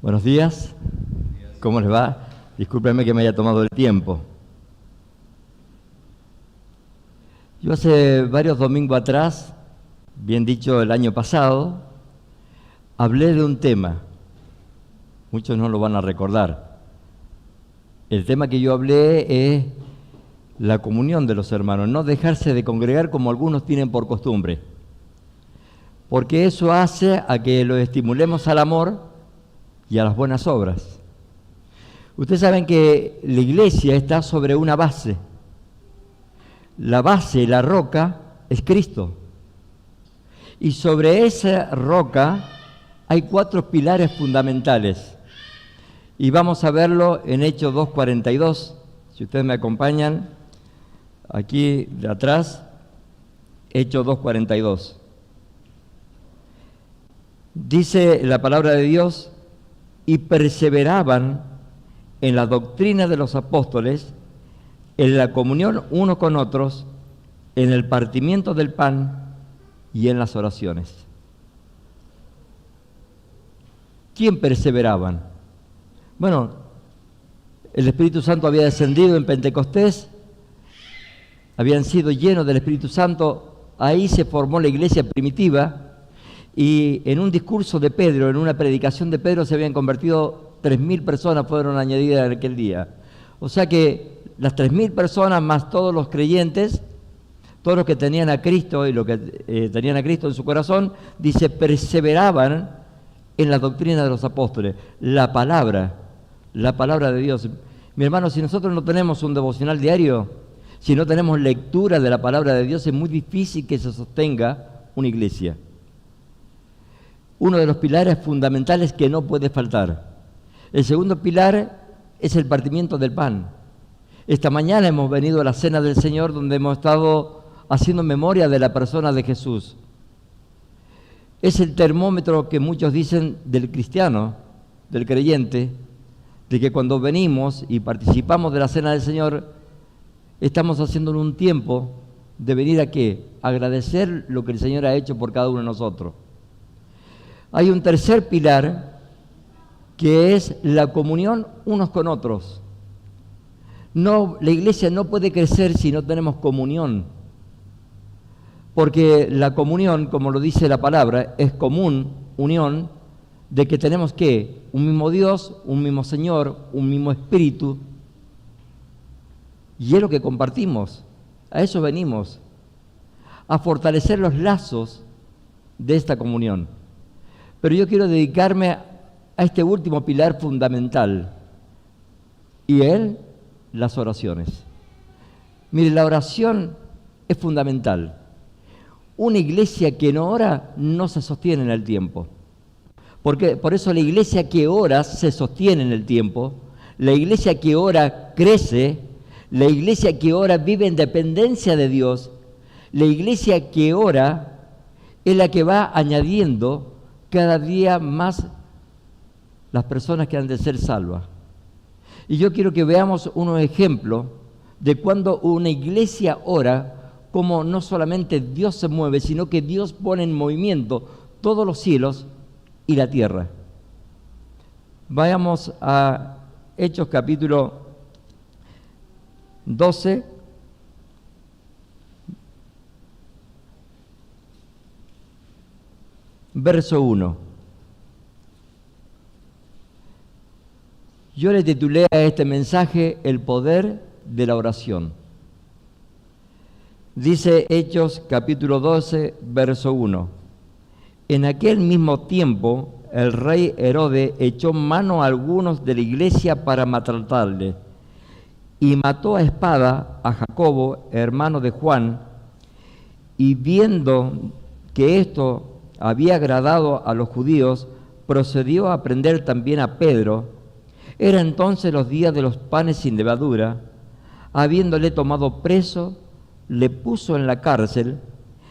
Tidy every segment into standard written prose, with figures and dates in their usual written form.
Buenos días, ¿cómo les va? Discúlpenme que me haya tomado el tiempo. Yo hace varios domingos atrás, bien dicho el año pasado, hablé de un tema. Muchos no lo van a recordar. El tema que yo hablé es la comunión de los hermanos, no dejarse de congregar como algunos tienen por costumbre, porque eso hace a que los estimulemos al amor y a las buenas obras. Ustedes saben que la iglesia está sobre una base. La base, la roca, es Cristo. Y sobre esa roca hay 4 pilares fundamentales. Y vamos a verlo en Hechos 2:42. Si ustedes me acompañan, aquí de atrás, Hechos 2:42. Dice la palabra de Dios: y perseveraban en la doctrina de los apóstoles, en la comunión unos con otros, en el partimiento del pan y en las oraciones. ¿Quién perseveraban? Bueno, el Espíritu Santo había descendido en Pentecostés, habían sido llenos del Espíritu Santo, ahí se formó la iglesia primitiva. Y en un discurso de Pedro, en una predicación de Pedro, se habían convertido 3.000 personas, fueron añadidas en aquel día. O sea que las 3.000 personas más todos los creyentes, todos los que tenían a Cristo y los que tenían a Cristo en su corazón, dice, perseveraban en la doctrina de los apóstoles, la palabra de Dios. Mi hermano, si nosotros no tenemos un devocional diario, si no tenemos lectura de la palabra de Dios, es muy difícil que se sostenga una iglesia. Uno de los pilares fundamentales que no puede faltar. El segundo pilar es el partimiento del pan. Esta mañana hemos venido a la Cena del Señor, donde hemos estado haciendo memoria de la persona de Jesús. Es el termómetro que muchos dicen del cristiano, del creyente, de que cuando venimos y participamos de la Cena del Señor, estamos haciendo un tiempo de venir a ¿qué? Agradecer lo que el Señor ha hecho por cada uno de nosotros. Hay un tercer pilar que es la comunión unos con otros. No, la iglesia no puede crecer si no tenemos comunión, porque la comunión, como lo dice la palabra, es común, unión, de que tenemos ¿qué? Un mismo Dios, un mismo Señor, un mismo Espíritu, y es lo que compartimos. A eso venimos, a fortalecer los lazos de esta comunión. Pero yo quiero dedicarme a este último pilar fundamental, y las oraciones. Mire, la oración es fundamental. Una iglesia que no ora no se sostiene en el tiempo. Porque por eso la iglesia que ora se sostiene en el tiempo. La iglesia que ora crece. La iglesia que ora vive en dependencia de Dios. La iglesia que ora es la que va añadiendo cada día más las personas que han de ser salvas. Y yo quiero que veamos unos ejemplos de cuando una iglesia ora, como no solamente Dios se mueve, sino que Dios pone en movimiento todos los cielos y la tierra. Vayamos a Hechos capítulo 12. Verso 1. Yo le titulé a este mensaje El poder de la oración. Dice Hechos capítulo 12, verso 1. En aquel mismo tiempo el rey Herodes echó mano a algunos de la iglesia para maltratarle y mató a espada a Jacobo, hermano de Juan, y viendo que esto había agradado a los judíos, procedió a prender también a Pedro. Era entonces los días de los panes sin levadura. Habiéndole tomado preso, le puso en la cárcel,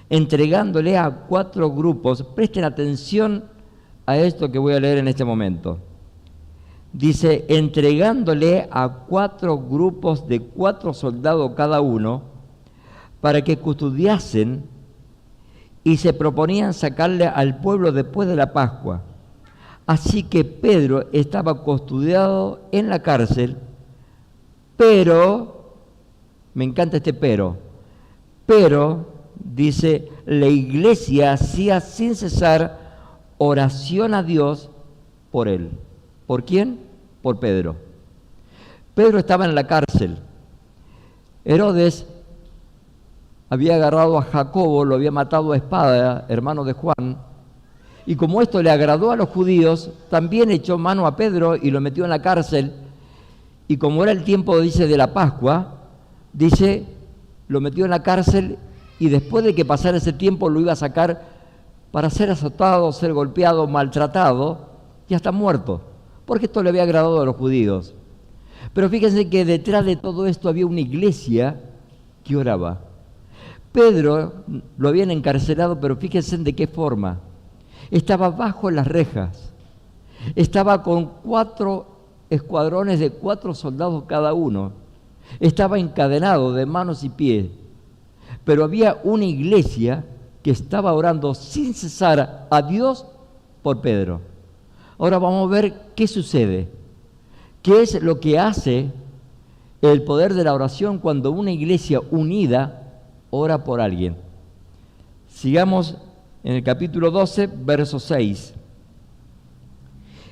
entregándole a 4 grupos. Presten atención a esto que voy a leer en este momento. Dice, entregándole a 4 grupos de 4 soldados cada uno, para que custodiasen, y se proponían sacarle al pueblo después de la Pascua. Así que Pedro estaba custodiado en la cárcel, pero, me encanta este pero, dice, la iglesia hacía sin cesar oración a Dios por él. ¿Por quién? Por Pedro. Pedro estaba en la cárcel. Herodes había agarrado a Jacobo, lo había matado a espada, hermano de Juan, y como esto le agradó a los judíos, también echó mano a Pedro y lo metió en la cárcel, y como era el tiempo, dice, de la Pascua, dice, lo metió en la cárcel, y después de que pasara ese tiempo lo iba a sacar para ser azotado, ser golpeado, maltratado, y hasta muerto, porque esto le había agradado a los judíos. Pero fíjense que detrás de todo esto había una iglesia que oraba. Pedro lo habían encarcelado, pero fíjense de qué forma. Estaba bajo las rejas, estaba con 4 escuadrones de 4 soldados cada uno, estaba encadenado de manos y pies, pero había una iglesia que estaba orando sin cesar a Dios por Pedro. Ahora vamos a ver qué sucede, qué es lo que hace el poder de la oración cuando una iglesia unida ora por alguien. Sigamos en el capítulo 12, verso 6.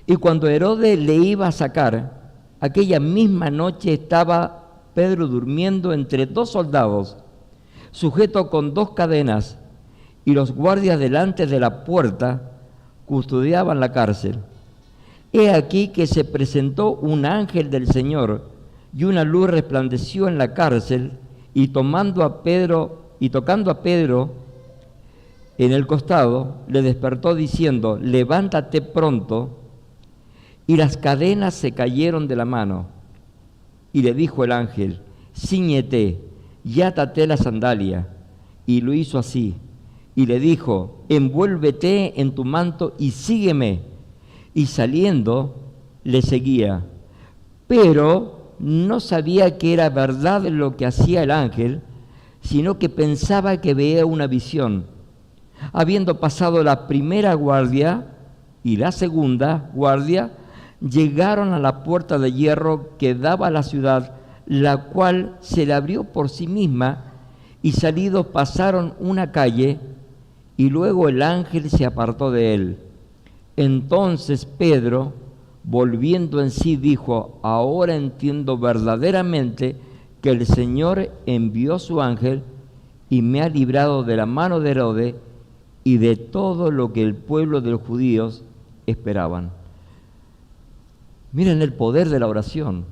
Y cuando Herodes le iba a sacar, aquella misma noche estaba Pedro durmiendo entre 2 soldados, sujeto con 2 cadenas, y los guardias delante de la puerta custodiaban la cárcel. He aquí que se presentó un ángel del Señor, y una luz resplandeció en la cárcel, y tocando a Pedro en el costado, le despertó diciendo, levántate pronto, y las cadenas se cayeron de la mano. Y le dijo el ángel, cíñete y átate la sandalia. Y lo hizo así. Y le dijo, envuélvete en tu manto y sígueme. Y saliendo, le seguía. Pero no sabía que era verdad lo que hacía el ángel, sino que pensaba que veía una visión. Habiendo pasado la primera guardia y la segunda guardia, llegaron a la puerta de hierro que daba a la ciudad, la cual se le abrió por sí misma, y salidos pasaron una calle, y luego el ángel se apartó de él. Entonces Pedro, volviendo en sí, dijo, ahora entiendo verdaderamente que el Señor envió su ángel y me ha librado de la mano de Herodes y de todo lo que el pueblo de los judíos esperaban. Miren el poder de la oración.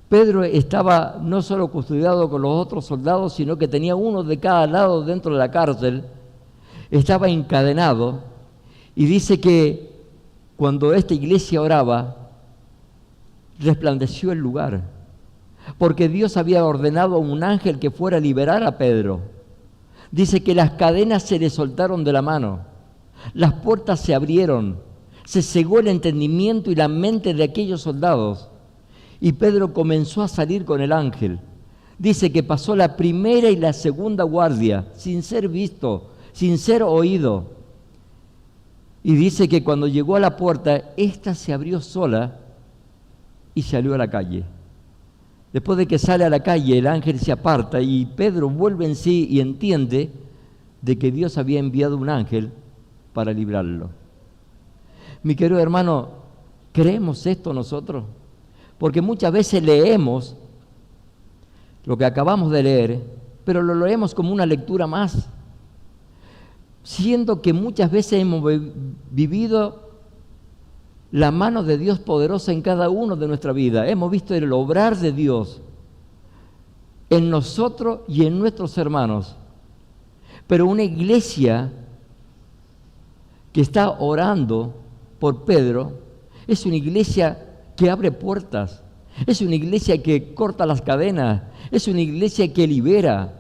Pedro estaba no solo custodiado con los otros soldados, sino que tenía uno de cada lado dentro de la cárcel, estaba encadenado, y dice que cuando esta iglesia oraba, resplandeció el lugar, porque Dios había ordenado a un ángel que fuera a liberar a Pedro. Dice que las cadenas se le soltaron de la mano, las puertas se abrieron, se cegó el entendimiento y la mente de aquellos soldados, y Pedro comenzó a salir con el ángel. Dice que pasó la primera y la segunda guardia, sin ser visto, sin ser oído. Y dice que cuando llegó a la puerta, ésta se abrió sola y salió a la calle. Después de que sale a la calle, el ángel se aparta y Pedro vuelve en sí y entiende de que Dios había enviado un ángel para librarlo. Mi querido hermano, ¿creemos esto nosotros? Porque muchas veces leemos lo que acabamos de leer, pero lo leemos como una lectura más, siendo que muchas veces hemos vivido la mano de Dios poderosa en cada uno de nuestra vida. Hemos visto el obrar de Dios en nosotros y en nuestros hermanos. Pero una iglesia que está orando por Pedro es una iglesia que abre puertas, es una iglesia que corta las cadenas, es una iglesia que libera.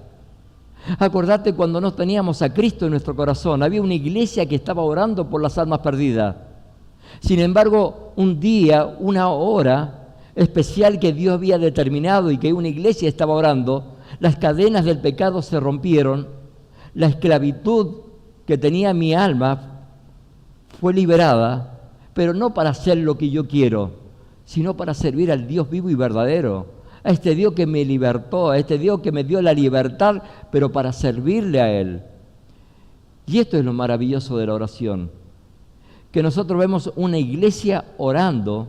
Acordate cuando no teníamos a Cristo en nuestro corazón, había una iglesia que estaba orando por las almas perdidas. Sin embargo, un día, una hora especial que Dios había determinado y que una iglesia estaba orando, las cadenas del pecado se rompieron, la esclavitud que tenía mi alma fue liberada, pero no para hacer lo que yo quiero, sino para servir al Dios vivo y verdadero, a este Dios que me libertó, a este Dios que me dio la libertad, pero para servirle a Él. Y esto es lo maravilloso de la oración, que nosotros vemos una iglesia orando,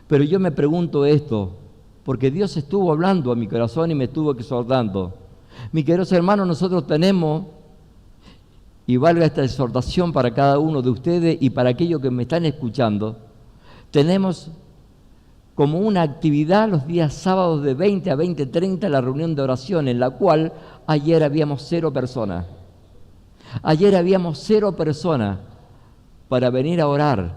pero yo me pregunto esto, porque Dios estuvo hablando a mi corazón y me estuvo exhortando. Mis queridos hermanos, nosotros tenemos, y valga esta exhortación para cada uno de ustedes y para aquellos que me están escuchando, tenemos como una actividad los días sábados de 20 a 20:30 la reunión de oración, en la cual ayer habíamos 0 personas. Ayer habíamos 0 personas para venir a orar.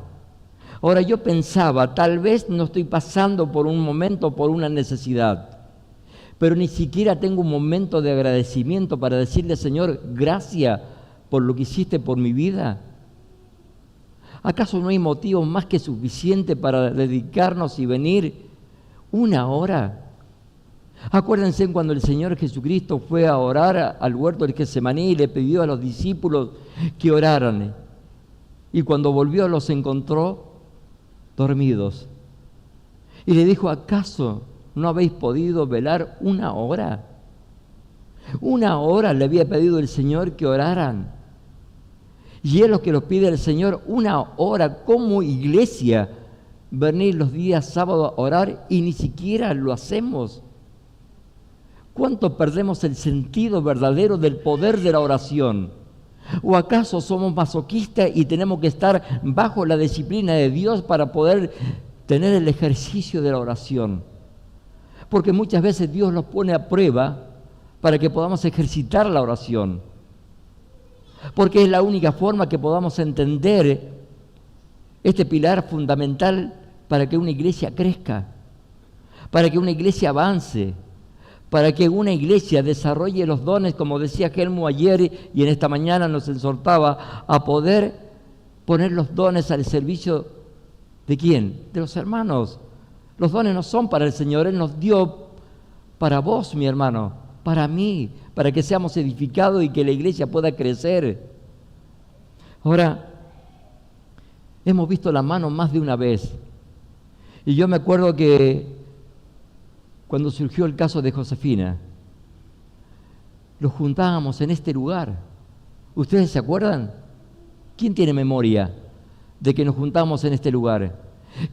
Ahora yo pensaba, tal vez no estoy pasando por un momento, por una necesidad, pero ni siquiera tengo un momento de agradecimiento para decirle, Señor, gracias por lo que hiciste por mi vida. ¿Acaso no hay motivo más que suficiente para dedicarnos y venir una hora? Acuérdense cuando el Señor Jesucristo fue a orar al huerto del Getsemaní y le pidió a los discípulos que oraran. Y cuando volvió los encontró dormidos. Y le dijo, ¿acaso no habéis podido velar una hora? Una hora le había pedido el Señor que oraran. Y es lo que nos pide el Señor, una hora como iglesia, venir los días sábados a orar y ni siquiera lo hacemos. ¿Cuánto perdemos el sentido verdadero del poder de la oración? ¿O acaso somos masoquistas y tenemos que estar bajo la disciplina de Dios para poder tener el ejercicio de la oración? Porque muchas veces Dios nos pone a prueba para que podamos ejercitar la oración. Porque es la única forma que podamos entender este pilar fundamental para que una iglesia crezca, para que una iglesia avance, para que una iglesia desarrolle los dones, como decía Helmo ayer y en esta mañana nos exhortaba, a poder poner los dones al servicio ¿de quién? De los hermanos. Los dones no son para el Señor, Él nos dio para vos, mi hermano, para mí, para que seamos edificados y que la iglesia pueda crecer. Ahora, hemos visto la mano más de una vez. Y yo me acuerdo que cuando surgió el caso de Josefina, los juntábamos en este lugar. ¿Ustedes se acuerdan? ¿Quién tiene memoria de que nos juntamos en este lugar?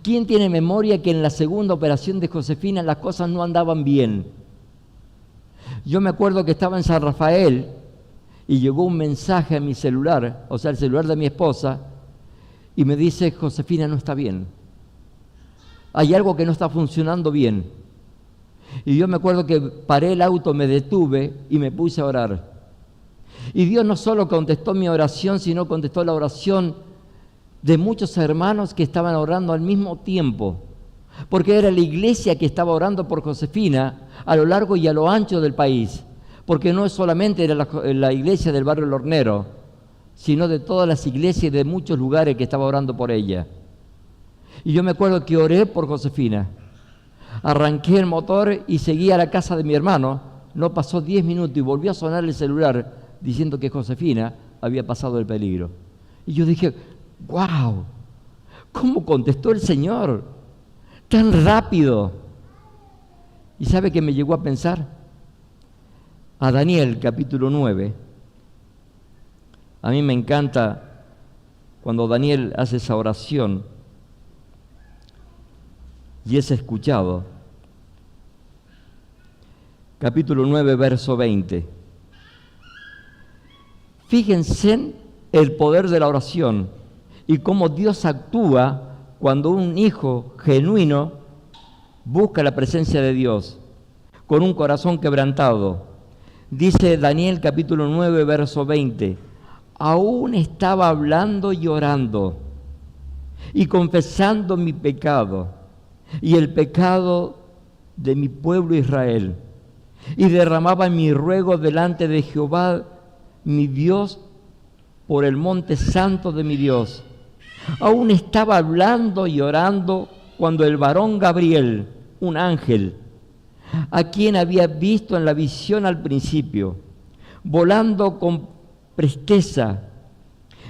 ¿Quién tiene memoria que en la segunda operación de Josefina las cosas no andaban bien? Yo me acuerdo que estaba en San Rafael y llegó un mensaje a mi celular, o sea, el celular de mi esposa, y me dice, Josefina no está bien. Hay algo que no está funcionando bien. Y yo me acuerdo que paré el auto, me detuve y me puse a orar. Y Dios no solo contestó mi oración, sino contestó la oración de muchos hermanos que estaban orando al mismo tiempo. Porque era la iglesia que estaba orando por Josefina a lo largo y a lo ancho del país. Porque no solamente era la iglesia del barrio El Hornero, sino de todas las iglesias de muchos lugares que estaba orando por ella. Y yo me acuerdo que oré por Josefina. Arranqué el motor y seguí a la casa de mi hermano. No pasó 10 minutos y volvió a sonar el celular diciendo que Josefina había pasado el peligro. Y yo dije, ¡wow! ¿Cómo contestó el Señor? Tan rápido. ¿Y sabe qué me llegó a pensar? A Daniel, capítulo 9. A mí me encanta cuando Daniel hace esa oración y es escuchado. Capítulo 9, verso 20. Fíjense en el poder de la oración y cómo Dios actúa cuando un hijo genuino busca la presencia de Dios con un corazón quebrantado. Dice Daniel capítulo 9, verso 20, aún estaba hablando y orando y confesando mi pecado y el pecado de mi pueblo Israel, y derramaba mi ruego delante de Jehová, mi Dios, por el monte santo de mi Dios. Aún estaba hablando y orando cuando el varón Gabriel, un ángel, a quien había visto en la visión al principio, volando con presteza,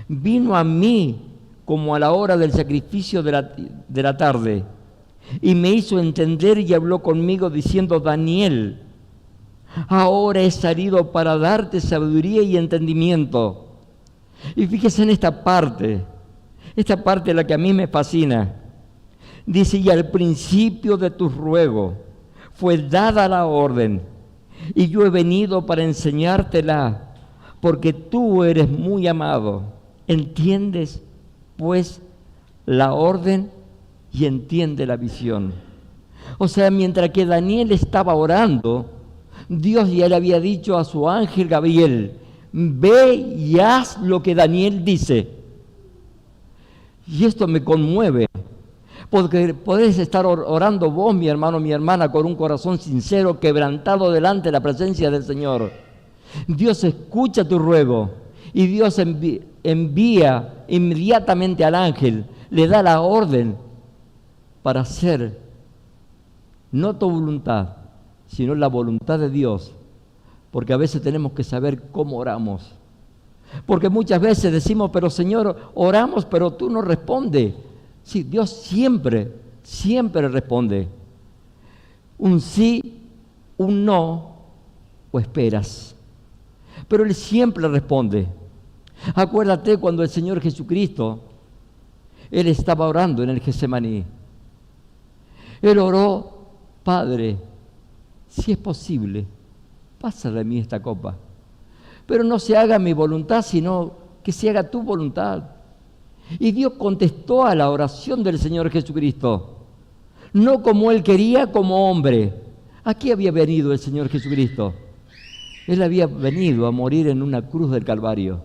vino a mí como a la hora del sacrificio de la tarde. Y me hizo entender y habló conmigo diciendo: Daniel, ahora he salido para darte sabiduría y entendimiento. Y fíjese en esta parte es la que a mí me fascina. Dice: y al principio de tus ruegos fue dada la orden, y yo he venido para enseñártela, porque tú eres muy amado. ¿Entiendes, pues, la orden y entiende la visión? O sea, mientras que Daniel estaba orando, Dios ya le había dicho a su ángel Gabriel: ve y haz lo que Daniel dice. Y esto me conmueve, porque podés estar orando vos, mi hermano, mi hermana, con un corazón sincero, quebrantado delante de la presencia del Señor. Dios escucha tu ruego y Dios envía inmediatamente al ángel, le da la orden para hacer no tu voluntad, sino la voluntad de Dios. Porque a veces tenemos que saber cómo oramos. Porque muchas veces decimos: pero Señor, oramos, pero tú no respondes. Sí, Dios siempre responde. Un sí, un no, o esperas. Pero Él siempre responde. Acuérdate cuando el Señor Jesucristo, Él estaba orando en el Getsemaní. Él oró: Padre, si es posible, pasa de mí esta copa, pero no se haga mi voluntad, sino que se haga tu voluntad. Y Dios contestó a la oración del Señor Jesucristo, no como Él quería, como hombre. ¿A qué había venido el Señor Jesucristo? Él había venido a morir en una cruz del Calvario.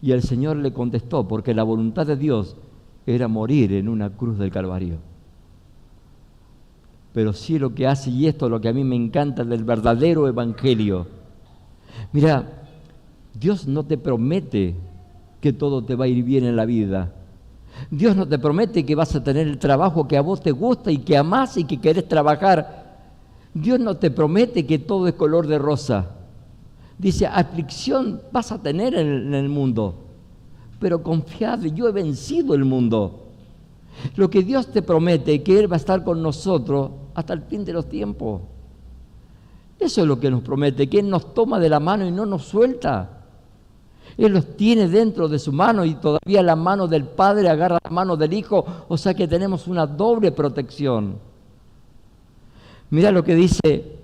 Y el Señor le contestó, porque la voluntad de Dios era morir en una cruz del Calvario. Pero sí lo que hace, y esto es lo que a mí me encanta del verdadero evangelio. Mira, Dios no te promete que todo te va a ir bien en la vida. Dios no te promete que vas a tener el trabajo que a vos te gusta y que amás y que querés trabajar. Dios no te promete que todo es color de rosa. Dice: aflicción vas a tener en el mundo, pero confiad, yo he vencido el mundo. Lo que Dios te promete es que Él va a estar con nosotros hasta el fin de los tiempos. Eso es lo que nos promete, que Él nos toma de la mano y no nos suelta. Él los tiene dentro de su mano y todavía la mano del Padre agarra la mano del Hijo, o sea que tenemos una doble protección. Mira lo que dice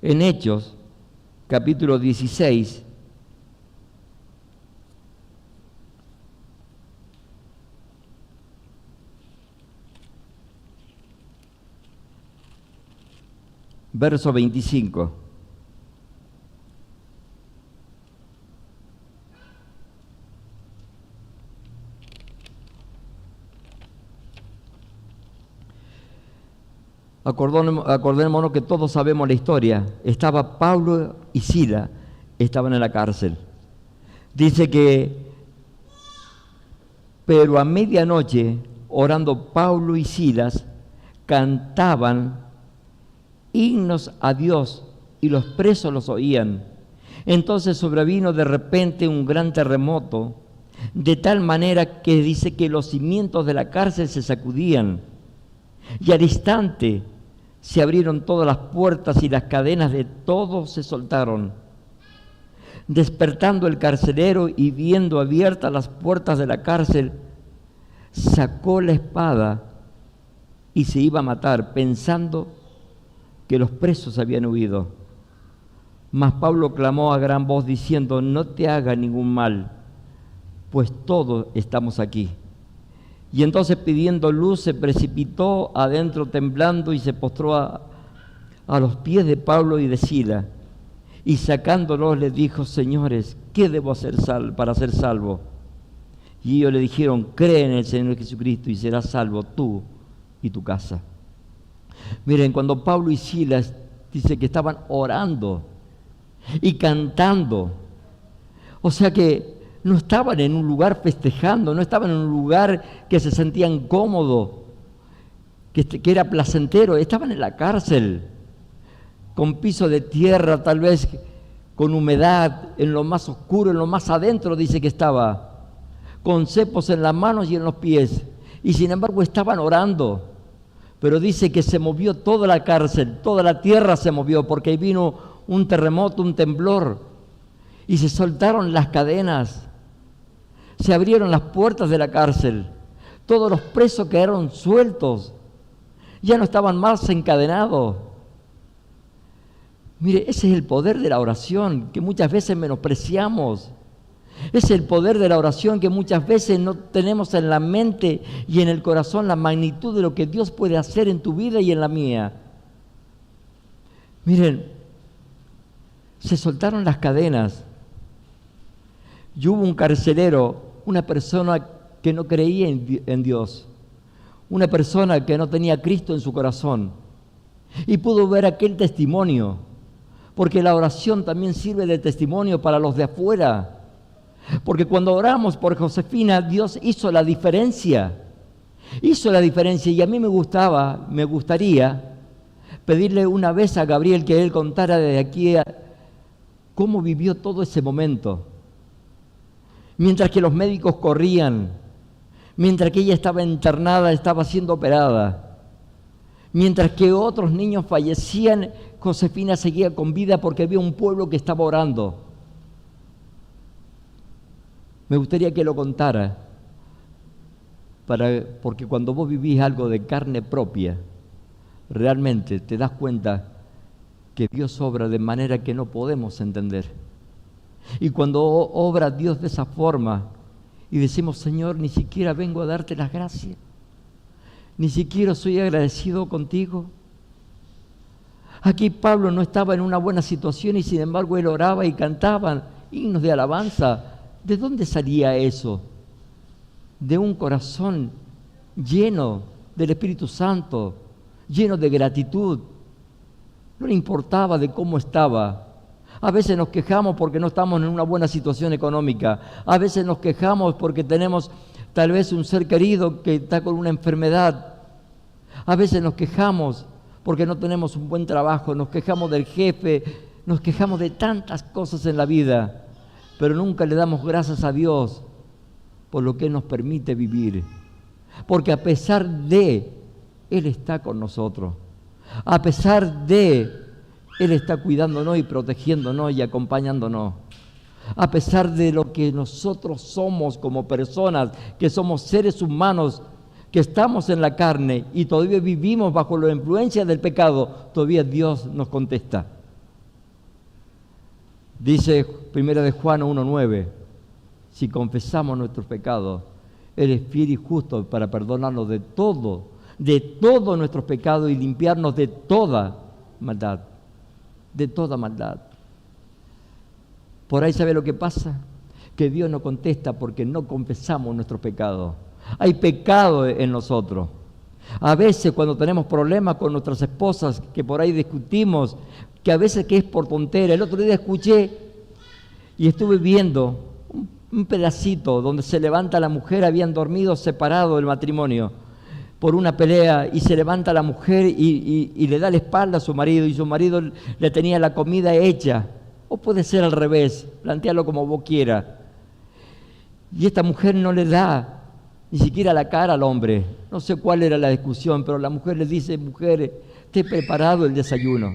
en Hechos, capítulo 16. Verso 25. Acordémonos que todos sabemos la historia. Estaba Pablo y Silas, estaban en la cárcel. Dice que, pero a medianoche, orando Pablo y Silas, cantaban himnos a Dios y los presos los oían. Entonces sobrevino de repente un gran terremoto, de tal manera que dice que los cimientos de la cárcel se sacudían, y al instante se abrieron todas las puertas y las cadenas de todos se soltaron. Despertando el carcelero y viendo abiertas las puertas de la cárcel, sacó la espada y se iba a matar, pensando que los presos habían huido. Mas Pablo clamó a gran voz diciendo: no te haga ningún mal, pues todos estamos aquí. Y entonces, pidiendo luz, se precipitó adentro temblando y se postró a los pies de Pablo y de Silas. Y sacándolos les dijo: señores, ¿qué debo hacer para ser salvo? Y ellos le dijeron: cree en el Señor Jesucristo y serás salvo tú y tu casa. Miren, cuando Pablo y Silas dice que estaban orando y cantando, o sea que no estaban en un lugar festejando, no estaban en un lugar que se sentían cómodos, que era placentero, estaban en la cárcel, con piso de tierra, tal vez con humedad, en lo más oscuro, en lo más adentro dice que estaba, con cepos en las manos y en los pies, y sin embargo estaban orando. Pero dice que se movió toda la cárcel, toda la tierra se movió, porque vino un terremoto, un temblor, y se soltaron las cadenas, se abrieron las puertas de la cárcel, todos los presos quedaron sueltos, ya no estaban más encadenados. Mire, ese es el poder de la oración que muchas veces menospreciamos. Es el poder de la oración que muchas veces no tenemos en la mente y en el corazón la magnitud de lo que Dios puede hacer en tu vida y en la mía. Miren, se soltaron las cadenas y hubo un carcelero, una persona que no creía en Dios, una persona que no tenía a Cristo en su corazón, y pudo ver aquel testimonio, porque la oración también sirve de testimonio para los de afuera. Porque cuando oramos por Josefina, Dios hizo la diferencia. Hizo la diferencia, y a mí me gustaría pedirle una vez a Gabriel que él contara desde aquí cómo vivió todo ese momento. Mientras que los médicos corrían, mientras que ella estaba internada, estaba siendo operada, mientras que otros niños fallecían, Josefina seguía con vida porque había un pueblo que estaba orando. Me gustaría que lo contara, porque cuando vos vivís algo de carne propia, realmente te das cuenta que Dios obra de manera que no podemos entender. Y cuando obra Dios de esa forma y decimos, Señor, ni siquiera vengo a darte las gracias, ni siquiera soy agradecido contigo. Aquí Pablo no estaba en una buena situación y sin embargo él oraba y cantaba himnos de alabanza. ¿De dónde salía eso? De un corazón lleno del Espíritu Santo, lleno de gratitud. No le importaba de cómo estaba. A veces nos quejamos porque no estamos en una buena situación económica. A veces nos quejamos porque tenemos tal vez un ser querido que está con una enfermedad. A veces nos quejamos porque no tenemos un buen trabajo. Nos quejamos del jefe. Nos quejamos de tantas cosas en la vida. Pero nunca le damos gracias a Dios por lo que Él nos permite vivir. Porque a pesar de, Él está con nosotros. A pesar de, Él está cuidándonos y protegiéndonos y acompañándonos. A pesar de lo que nosotros somos como personas, que somos seres humanos, que estamos en la carne y todavía vivimos bajo la influencia del pecado, todavía Dios nos contesta. Dice 1 Juan 1:9, si confesamos nuestros pecados, Él es fiel y justo para perdonarnos de todos nuestros pecados y limpiarnos de toda maldad, de toda maldad. Por ahí, ¿sabe lo que pasa? Que Dios no contesta porque no confesamos nuestros pecados. Hay pecado en nosotros. A veces cuando tenemos problemas con nuestras esposas, que por ahí discutimos, que a veces que es por tontera. El otro día escuché y estuve viendo un pedacito donde se levanta la mujer, habían dormido separado el matrimonio por una pelea, y se levanta la mujer y le da la espalda a su marido, y su marido le tenía la comida hecha. O puede ser al revés, plantéalo como vos quieras. Y esta mujer no le da ni siquiera la cara al hombre. No sé cuál era la discusión, pero la mujer le dice, mujer, te he preparado el desayuno.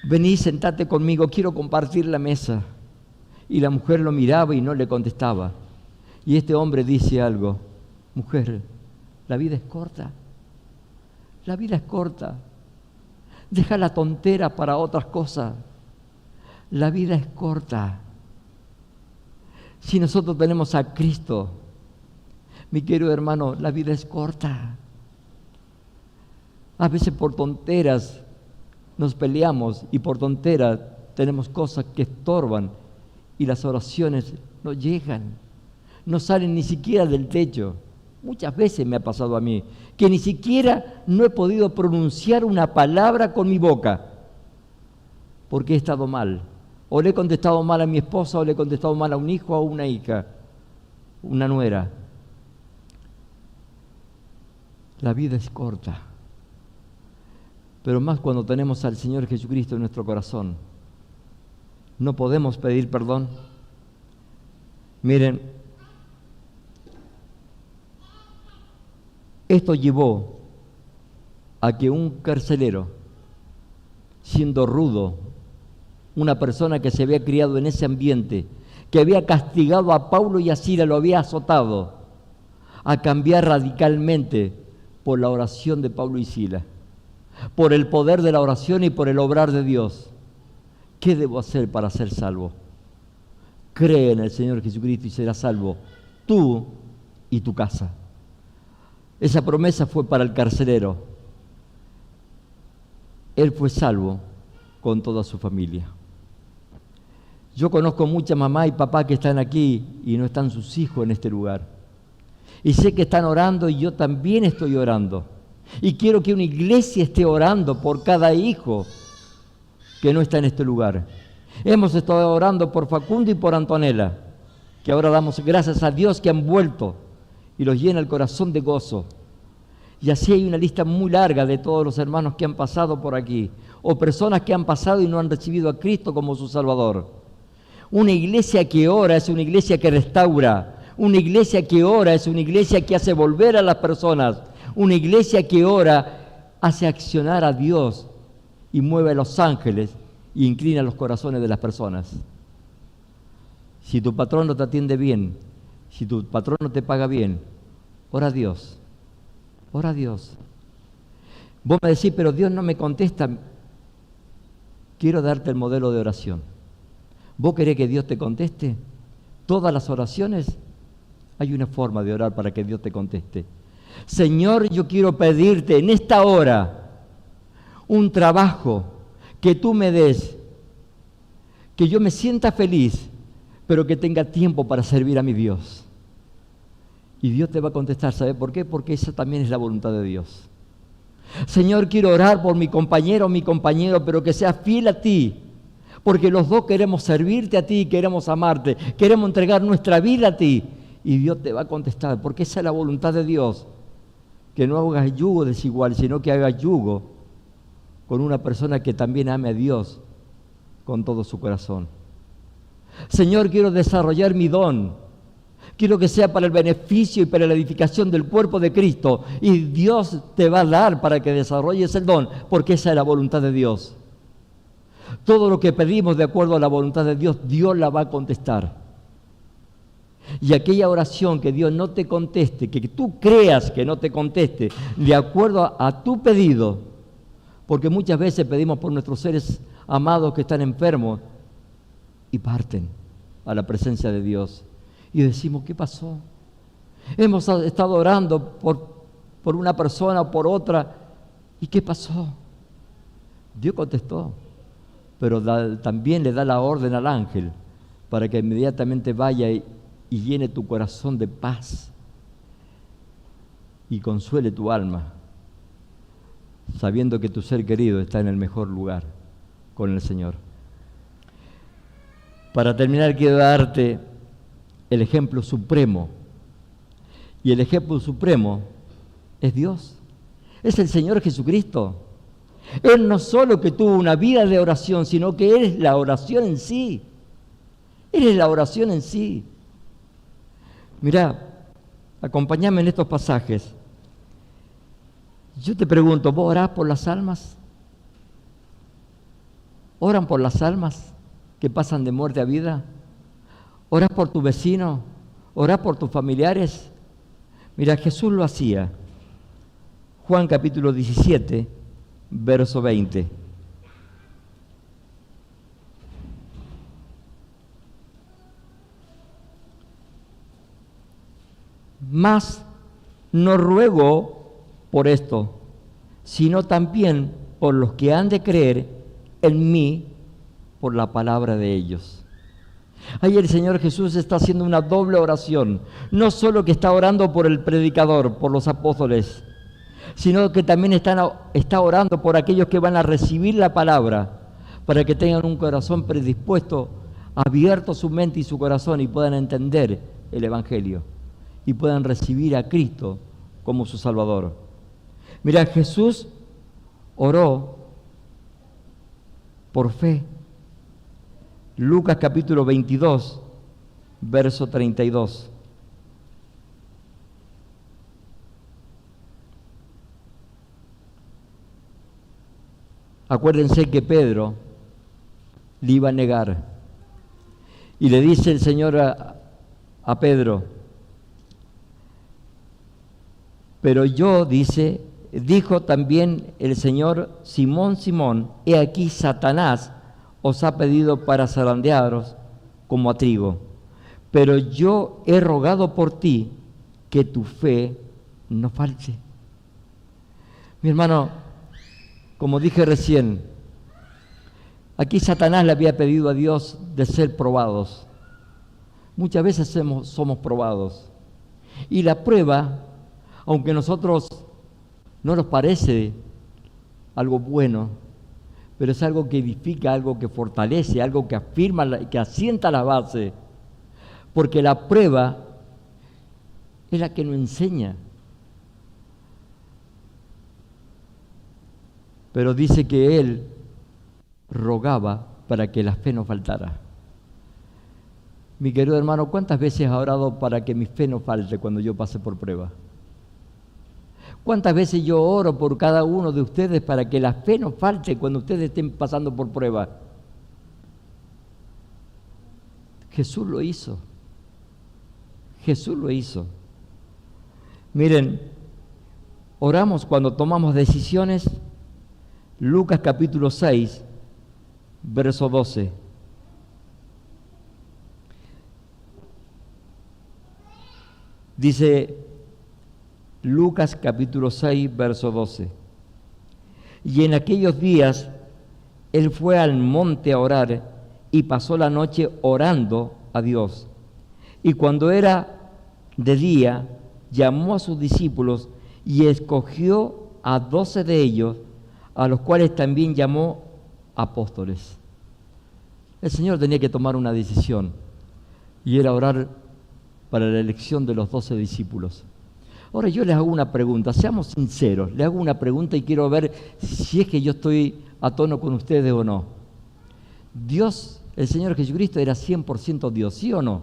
Vení, sentate conmigo, quiero compartir la mesa. Y la mujer lo miraba y no le contestaba. Y este hombre dice algo, mujer, la vida es corta. La vida es corta. Deja la tontera para otras cosas. La vida es corta. Si nosotros tenemos a Cristo, mi querido hermano, la vida es corta. A veces por tonteras nos peleamos y por tonteras tenemos cosas que estorban y las oraciones no llegan, no salen ni siquiera del techo. Muchas veces me ha pasado a mí que ni siquiera no he podido pronunciar una palabra con mi boca porque he estado mal. O le he contestado mal a mi esposa, o le he contestado mal a un hijo o a una hija, una nuera. La vida es corta. Pero más cuando tenemos al Señor Jesucristo en nuestro corazón. No podemos pedir perdón. Miren, Esto llevó a que un carcelero, siendo rudo, una persona que se había criado en ese ambiente, que había castigado a Pablo y a Silas, lo había azotado, a cambiar radicalmente por la oración de Pablo y Silas, por el poder de la oración y por el obrar de Dios. ¿Qué debo hacer para ser salvo? Cree en el Señor Jesucristo y serás salvo, tú y tu casa. Esa promesa fue para el carcelero. Él fue salvo con toda su familia. Yo conozco muchas mamás y papás que están aquí y no están sus hijos en este lugar. Y sé que están orando y yo también estoy orando. Y quiero que una iglesia esté orando por cada hijo que no está en este lugar. Hemos estado orando por Facundo y por Antonella, que ahora damos gracias a Dios que han vuelto y los llena el corazón de gozo. Y así hay una lista muy larga de todos los hermanos que han pasado por aquí, o personas que han pasado y no han recibido a Cristo como su Salvador. Una iglesia que ora es una iglesia que restaura. Una iglesia que ora es una iglesia que hace volver a las personas. Una iglesia que ora hace accionar a Dios y mueve a los ángeles y inclina los corazones de las personas. Si tu patrón no te atiende bien, si tu patrón no te paga bien, ora a Dios. Ora a Dios. Vos me decís, pero Dios no me contesta. Quiero darte el modelo de oración. ¿Vos querés que Dios te conteste? Todas las oraciones, hay una forma de orar para que Dios te conteste. Señor, yo quiero pedirte en esta hora un trabajo que tú me des, que yo me sienta feliz, pero que tenga tiempo para servir a mi Dios. Y Dios te va a contestar, ¿sabe por qué? Porque esa también es la voluntad de Dios. Señor, quiero orar por mi compañero, pero que sea fiel a ti, porque los dos queremos servirte a ti, queremos amarte, queremos entregar nuestra vida a ti. Y Dios te va a contestar, porque esa es la voluntad de Dios, que no hagas yugo desigual, sino que hagas yugo con una persona que también ame a Dios con todo su corazón. Señor, quiero desarrollar mi don. Quiero que sea para el beneficio y para la edificación del cuerpo de Cristo. Y Dios te va a dar para que desarrolles el don, porque esa es la voluntad de Dios. Todo lo que pedimos de acuerdo a la voluntad de Dios, Dios la va a contestar. Y aquella oración que Dios no te conteste, que tú creas que no te conteste, de acuerdo a tu pedido, porque muchas veces pedimos por nuestros seres amados que están enfermos y parten a la presencia de Dios. Y decimos, ¿qué pasó? Hemos estado orando por una persona o por otra. ¿Y qué pasó? Dios contestó, pero también le da la orden al ángel para que inmediatamente vaya y llene tu corazón de paz y consuele tu alma, sabiendo que tu ser querido está en el mejor lugar con el Señor. Para terminar, quiero darte el ejemplo supremo. Y el ejemplo supremo es Dios. Es el Señor Jesucristo. Él no solo que tuvo una vida de oración, sino que Él es la oración en sí. Él es la oración en sí. Mirá, acompáñame en estos pasajes. Yo te pregunto, ¿vos orás por las almas? ¿Oran por las almas que pasan de muerte a vida? ¿Orás por tu vecino? ¿Orás por tus familiares? Mira, Jesús lo hacía. Juan capítulo 17, verso 20. Mas no ruego por esto, sino también por los que han de creer en mí por la palabra de ellos. Ahí el Señor Jesús está haciendo una doble oración. No solo que está orando por el predicador, por los apóstoles, sino que también está orando por aquellos que van a recibir la palabra, para que tengan un corazón predispuesto, abierto su mente y su corazón y puedan entender el Evangelio y puedan recibir a Cristo como su Salvador. Mira, Jesús oró por fe. Lucas capítulo 22, verso 32. Acuérdense que Pedro le iba a negar. Y le dice el Señor a Pedro, pero yo, dijo también el Señor, Simón, Simón, he aquí Satanás os ha pedido para zarandearos como a trigo, pero yo he rogado por ti que tu fe no falte. Mi hermano, como dije recién, aquí Satanás le había pedido a Dios de ser probados. Muchas veces somos probados. Y la prueba, aunque a nosotros no nos parece algo bueno, pero es algo que edifica, algo que fortalece, algo que afirma, que asienta la base. Porque la prueba es la que nos enseña. Pero dice que él rogaba para que la fe no faltara. Mi querido hermano, ¿cuántas veces ha orado para que mi fe no falte cuando yo pase por prueba? ¿Cuántas veces yo oro por cada uno de ustedes para que la fe no falte cuando ustedes estén pasando por prueba? Jesús lo hizo. Jesús lo hizo. Miren, oramos cuando tomamos decisiones. Lucas capítulo 6, verso 12. Dice Lucas capítulo 6, verso 12. Y en aquellos días él fue al monte a orar y pasó la noche orando a Dios. Y cuando era de día, llamó a sus discípulos y escogió a 12 de ellos, a los cuales también llamó apóstoles. El Señor tenía que tomar una decisión y era orar para la elección de los 12 discípulos. Ahora yo les hago una pregunta, seamos sinceros, les hago una pregunta y quiero ver si es que yo estoy a tono con ustedes o no. Dios, el Señor Jesucristo era 100% Dios, ¿sí o no?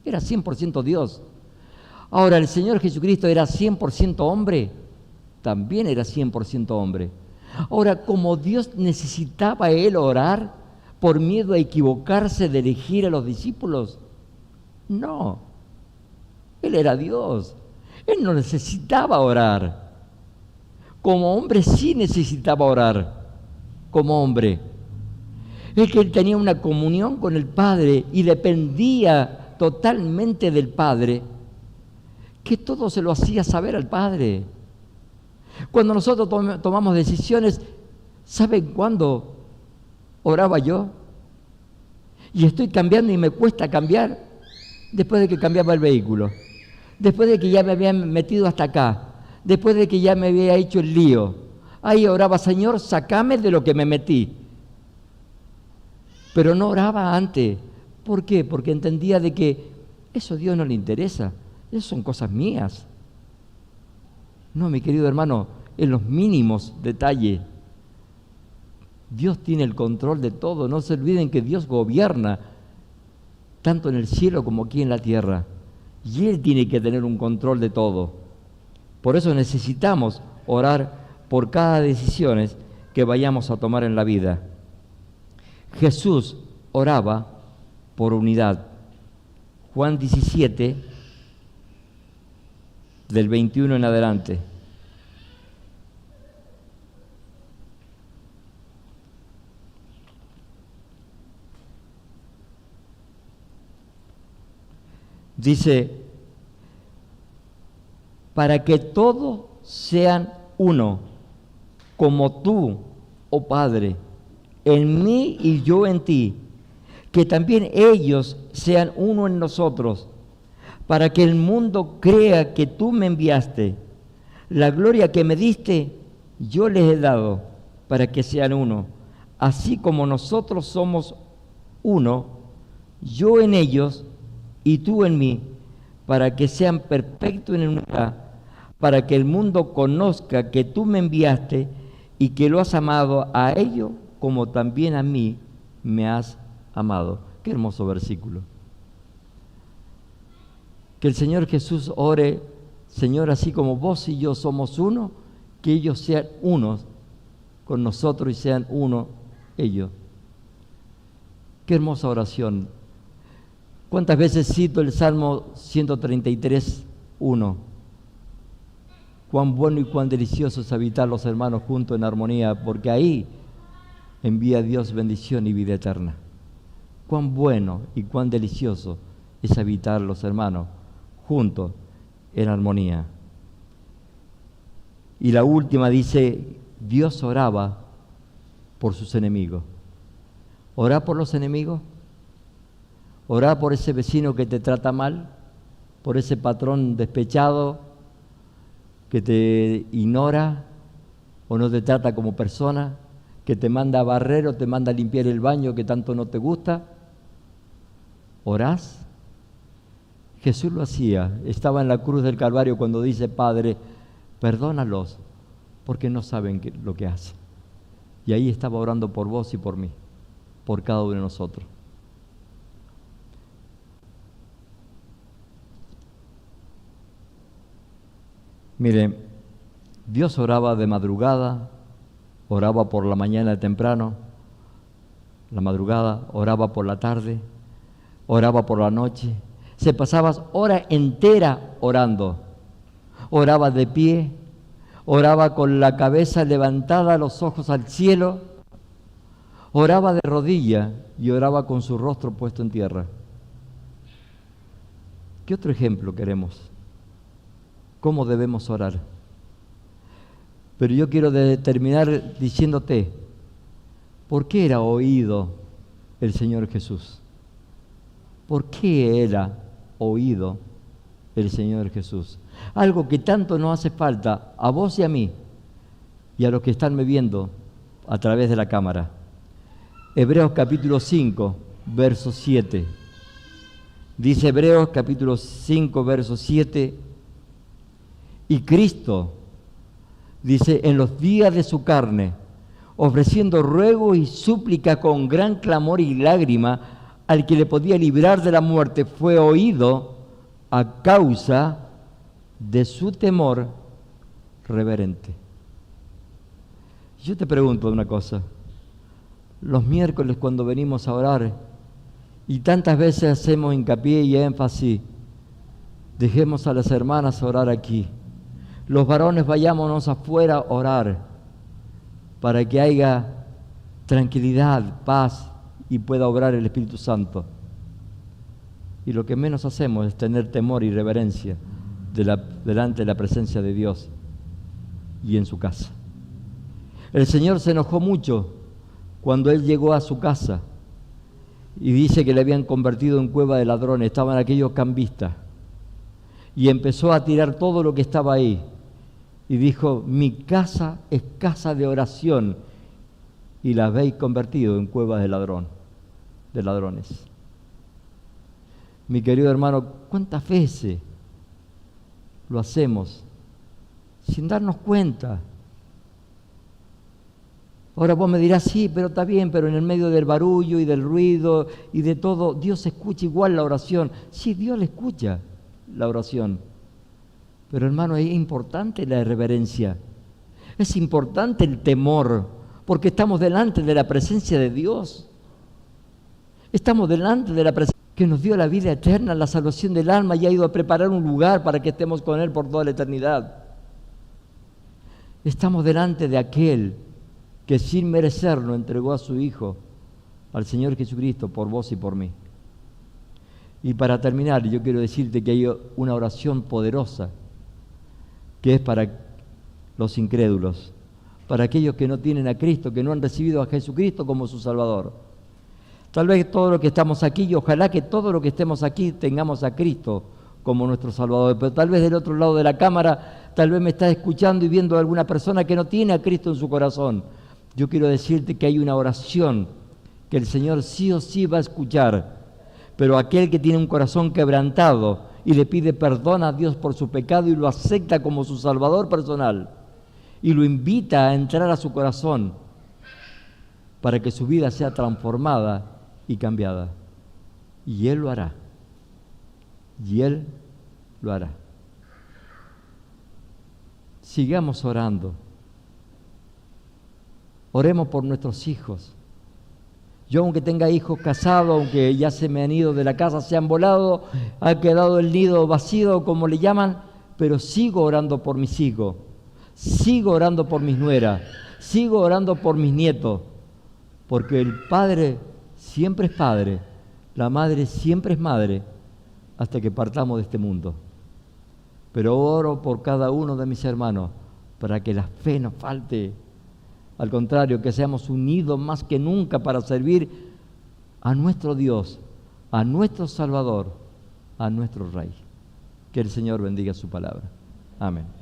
Era 100% Dios. Ahora, ¿el Señor Jesucristo era 100% hombre? También era 100% hombre. Ahora, como Dios necesitaba Él orar por miedo a equivocarse de elegir a los discípulos, no. Él era Dios. Él no necesitaba orar. Como hombre sí necesitaba orar. Como hombre. Es que él tenía una comunión con el Padre y dependía totalmente del Padre, que todo se lo hacía saber al Padre. Cuando nosotros tomamos decisiones, ¿saben cuándo oraba yo? Y estoy cambiando y me cuesta cambiar después de que cambiaba el vehículo, después de que ya me había metido hasta acá, después de que ya me había hecho el lío. Ahí oraba, Señor, sácame de lo que me metí. Pero no oraba antes. ¿Por qué? Porque entendía de que eso a Dios no le interesa. Esas son cosas mías. No, mi querido hermano, en los mínimos detalles. Dios tiene el control de todo. No se olviden que Dios gobierna tanto en el cielo como aquí en la tierra. Y Él tiene que tener un control de todo. Por eso necesitamos orar por cada decisión que vayamos a tomar en la vida. Jesús oraba por unidad. Juan 17, del 21 en adelante. Dice, para que todos sean uno, como tú, oh Padre, en mí y yo en ti, que también ellos sean uno en nosotros, para que el mundo crea que tú me enviaste. La gloria que me diste, yo les he dado, para que sean uno, así como nosotros somos uno, yo en ellos y tú en mí, para que sean perfectos en unidad, para que el mundo conozca que tú me enviaste y que lo has amado a ellos como también a mí me has amado. Qué hermoso versículo. Que el Señor Jesús ore, Señor, así como vos y yo somos uno, que ellos sean unos con nosotros y sean uno ellos. Qué hermosa oración. ¿Cuántas veces cito el Salmo 133, 1? Cuán bueno y cuán delicioso es habitar los hermanos juntos en armonía, porque ahí envía Dios bendición y vida eterna. Cuán bueno y cuán delicioso es habitar los hermanos juntos en armonía. Y la última dice, Dios oraba por sus enemigos. ¿Orá por los enemigos? ¿Orá por ese vecino que te trata mal? ¿Por ese patrón despechado que te ignora o no te trata como persona? ¿Que te manda a barrer o te manda a limpiar el baño que tanto no te gusta? ¿Orás? Jesús lo hacía. Estaba en la cruz del Calvario cuando dice, Padre, perdónalos porque no saben lo que hacen. Y ahí estaba orando por vos y por mí, por cada uno de nosotros. Mire, Dios oraba de madrugada, oraba por la mañana temprano, la madrugada, oraba por la tarde, oraba por la noche. Se pasaba hora entera orando. Oraba de pie, oraba con la cabeza levantada, los ojos al cielo, oraba de rodilla y oraba con su rostro puesto en tierra. ¿Qué otro ejemplo queremos? ¿Cómo debemos orar? Pero yo quiero terminar diciéndote, ¿por qué era oído el Señor Jesús? ¿Por qué era oído el Señor Jesús? Algo que tanto nos hace falta a vos y a mí y a los que están me viendo a través de la cámara. Hebreos capítulo 5, verso 7. Dice Hebreos capítulo 5, verso 7, y Cristo, dice, en los días de su carne, ofreciendo ruego y súplica con gran clamor y lágrima al que le podía librar de la muerte, fue oído a causa de su temor reverente. Yo te pregunto una cosa, los miércoles cuando venimos a orar y tantas veces hacemos hincapié y énfasis, dejemos a las hermanas orar aquí, los varones vayámonos afuera a orar para que haya tranquilidad, paz y pueda obrar el Espíritu Santo. Y lo que menos hacemos es tener temor y reverencia delante de la presencia de Dios y en su casa. El Señor se enojó mucho cuando Él llegó a su casa y dice que le habían convertido en cueva de ladrones, estaban aquellos cambistas, y empezó a tirar todo lo que estaba ahí y dijo, mi casa es casa de oración y la habéis convertido en cueva de ladrones. Mi querido hermano, ¿cuántas veces lo hacemos sin darnos cuenta? Ahora vos me dirás, sí, pero está bien, pero en el medio del barullo y del ruido y de todo, Dios escucha igual la oración. Sí, Dios le escucha la oración. Pero hermano, es importante la reverencia, es importante el temor, porque estamos delante de la presencia de Dios. Estamos delante de la presencia que nos dio la vida eterna, la salvación del alma y ha ido a preparar un lugar para que estemos con Él por toda la eternidad. Estamos delante de aquel que sin merecerlo entregó a su Hijo, al Señor Jesucristo, por vos y por mí. Y para terminar, yo quiero decirte que hay una oración poderosa que es para los incrédulos, para aquellos que no tienen a Cristo, que no han recibido a Jesucristo como su Salvador. Tal vez todos los que estamos aquí, y ojalá que todos los que estemos aquí tengamos a Cristo como nuestro Salvador, pero tal vez del otro lado de la cámara, tal vez me estás escuchando y viendo a alguna persona que no tiene a Cristo en su corazón. Yo quiero decirte que hay una oración que el Señor sí o sí va a escuchar, pero aquel que tiene un corazón quebrantado y le pide perdón a Dios por su pecado y lo acepta como su Salvador personal y lo invita a entrar a su corazón para que su vida sea transformada y cambiada. Y Él lo hará. Y Él lo hará. Sigamos orando. Oremos por nuestros hijos. Yo, aunque tenga hijos casados, aunque ya se me han ido de la casa, se han volado, ha quedado el nido vacío, como le llaman, pero sigo orando por mis hijos, sigo orando por mis nueras, sigo orando por mis nietos, porque el padre siempre es padre, la madre siempre es madre, hasta que partamos de este mundo. Pero oro por cada uno de mis hermanos, para que la fe no falte. Al contrario, que seamos unidos más que nunca para servir a nuestro Dios, a nuestro Salvador, a nuestro Rey. Que el Señor bendiga su palabra. Amén.